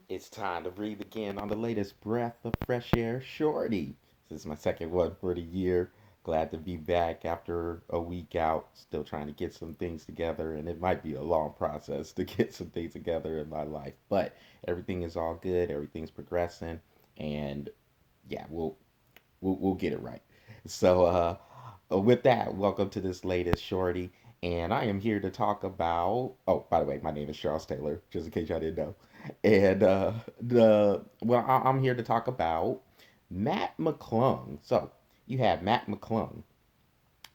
It's time to breathe again on the latest breath of fresh air, Shorty. This is my second one for the year. Glad to be back after a week out. Still trying to get some things together, and it might be a long process to get some things together in my life. But everything is all good. Everything's progressing, and yeah, we'll get it right. With that, welcome to this latest Shorty, and I am here to talk about. Oh, by the way, my name is Charles Taylor, just in case y'all didn't know. And I'm here to talk about Matt McClung. So you have Matt McClung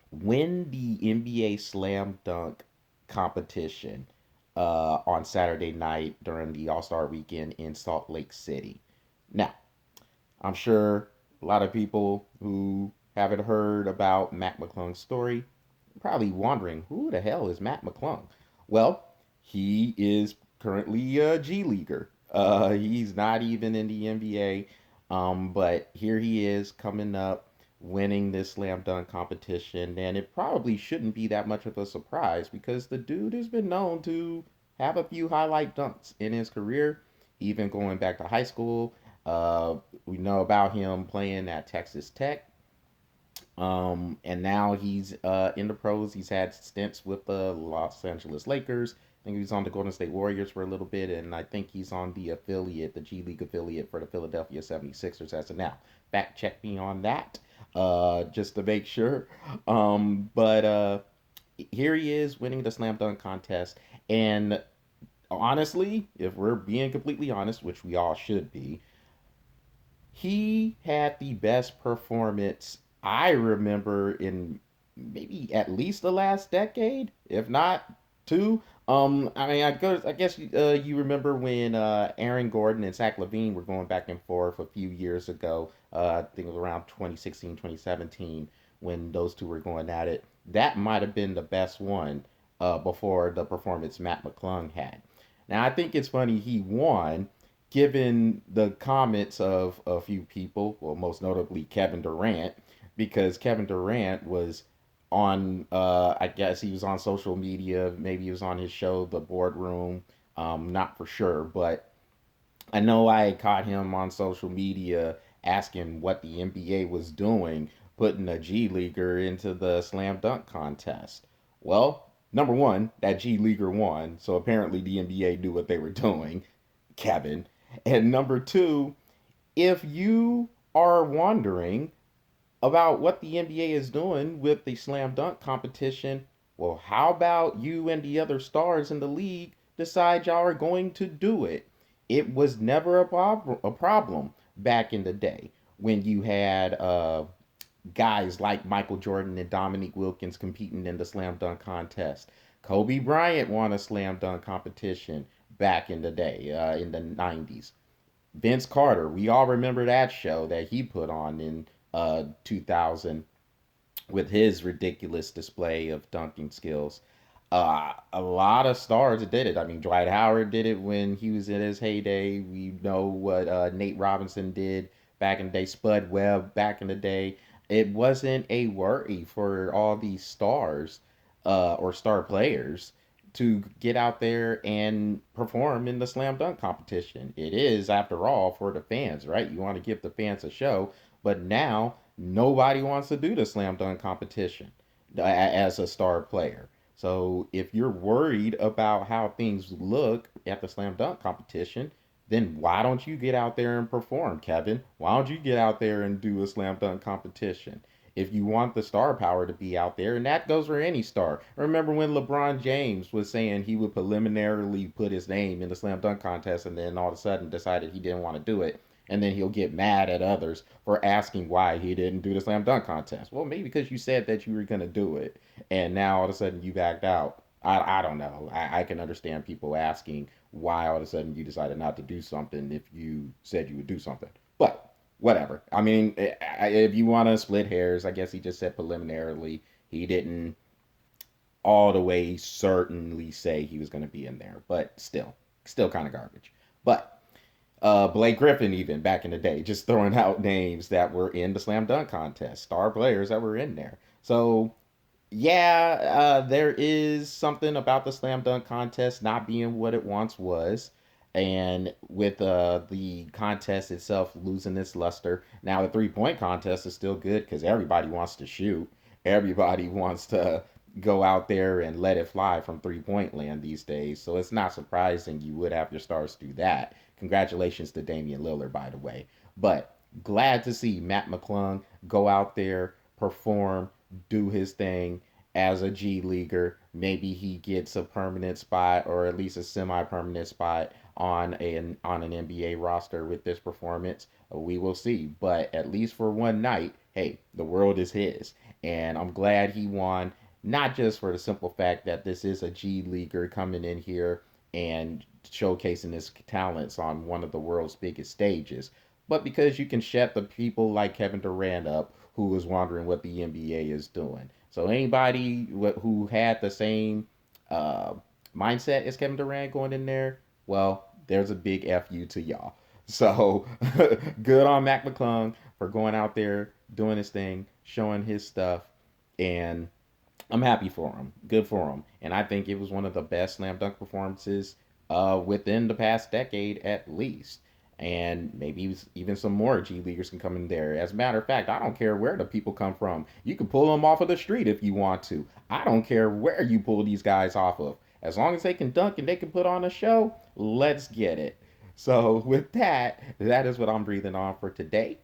win the NBA Slam Dunk competition on Saturday night during the All Star Weekend in Salt Lake City. Now, I'm sure a lot of people who haven't heard about Matt McClung's story are probably wondering who the hell is Matt McClung? Well, he is currently a G Leaguer. He's not even in the NBA, but here he is coming up, winning this slam dunk competition, and it probably shouldn't be that much of a surprise because the dude has been known to have a few highlight dunks in his career, even going back to high school. We know about him playing at Texas Tech. And now he's in the pros. He's had stints with the Los Angeles Lakers. I think he was on the Golden State Warriors for a little bit, and I think he's on the affiliate, the G League affiliate for the Philadelphia 76ers as of now. Fact check me on that, just to make sure. But here he is winning the slam dunk contest. And honestly, if we're being completely honest, which we all should be, he had the best performance I remember in maybe at least the last decade, if not two. I mean, I guess you remember when Aaron Gordon and Zach LaVine were going back and forth a few years ago. I think it was around 2016, 2017 when those two were going at it. That might have been the best one before the performance Matt McClung had. Now, I think it's funny he won given the comments of a few people, well, most notably Kevin Durant, because Kevin Durant was on, I guess he was on social media, maybe he was on his show, The Boardroom, not for sure, but I know I had caught him on social media asking what the NBA was doing, putting a G Leaguer into the slam dunk contest. Well, number one, that G Leaguer won, so apparently the NBA knew what they were doing, Kevin. And number two, if you are wondering about what the NBA is doing with the slam dunk competition, well, how about you and the other stars in the league decide y'all are going to do it? It was never a problem back in the day when you had guys like Michael Jordan and Dominique Wilkins competing in the slam dunk contest. Kobe Bryant won a slam dunk competition back in the day, in the 90s. Vince Carter, we all remember that show that he put on in 2000 with his ridiculous display of dunking skills. A lot of stars did it. I mean, Dwight Howard did it when he was in his heyday. We know what Nate Robinson did back in the day, Spud Webb back in the day. It wasn't a worry for all these stars or star players to get out there and perform in the slam dunk competition. It is, after all, for the fans, right? You want to give the fans a show, but now nobody wants to do the slam dunk competition as a star player. So if you're worried about how things look at the slam dunk competition, then why don't you get out there and perform, Kevin? Why don't you get out there and do a slam dunk competition? If you want the star power to be out there, and that goes for any star. Remember when LeBron James was saying he would preliminarily put his name in the slam dunk contest and then all of a sudden decided he didn't want to do it, and then he'll get mad at others for asking why he didn't do the slam dunk contest. Well, maybe because you said that you were going to do it, and now all of a sudden you backed out. I don't know. I can understand people asking why all of a sudden you decided not to do something if you said you would do something. But whatever. I mean, if you want to split hairs, I guess he just said preliminarily. He didn't all the way certainly say he was going to be in there, but still kind of garbage. But Blake Griffin, even back in the day, just throwing out names that were in the slam dunk contest, star players that were in there. So yeah, there is something about the slam dunk contest not being what it once was. And with the contest itself losing its luster, now the 3 point contest is still good because everybody wants to shoot. Everybody wants to go out there and let it fly from 3 point land these days. So it's not surprising you would have your stars do that. Congratulations to Damian Lillard, by the way. But glad to see Matt McClung go out there, perform, do his thing as a G leaguer. Maybe he gets a permanent spot or at least a semi-permanent spot on an NBA roster with this performance. We will see, but at least for one night, hey, the world is his, and I'm glad he won. Not just for the simple fact that this is a G leaguer coming in here and showcasing his talents on one of the world's biggest stages, but because you can shut the people like Kevin Durant up who is wondering what the NBA is doing. So anybody who had the same uh, mindset as Kevin Durant going in there, well, there's a big FU to y'all. So good on Mac McClung for going out there, doing his thing, showing his stuff, and I'm happy for him. Good for him. And I think it was one of the best slam dunk performances within the past decade at least. And maybe even some more G Leaguers can come in there. As a matter of fact, I don't care where the people come from. You can pull them off of the street if you want to. I don't care where you pull these guys off of. As long as they can dunk and they can put on a show, let's get it. So, with that, that is what I'm breathing on for today.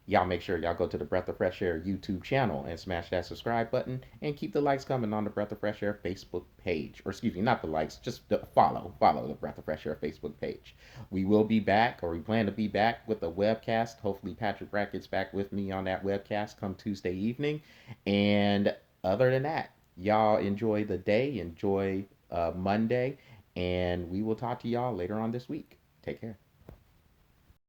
Y'all make sure y'all go to the Breath of Fresh Air YouTube channel and smash that subscribe button and keep the likes coming on the Breath of Fresh Air Facebook page. Or excuse me, not the likes, just the follow the Breath of Fresh Air Facebook page. We will be back, or we plan to be back with a webcast. Hopefully Patrick Brackett's back with me on that webcast come Tuesday evening. And other than that, y'all enjoy the day, enjoy Monday, and we will talk to y'all later on this week. Take care.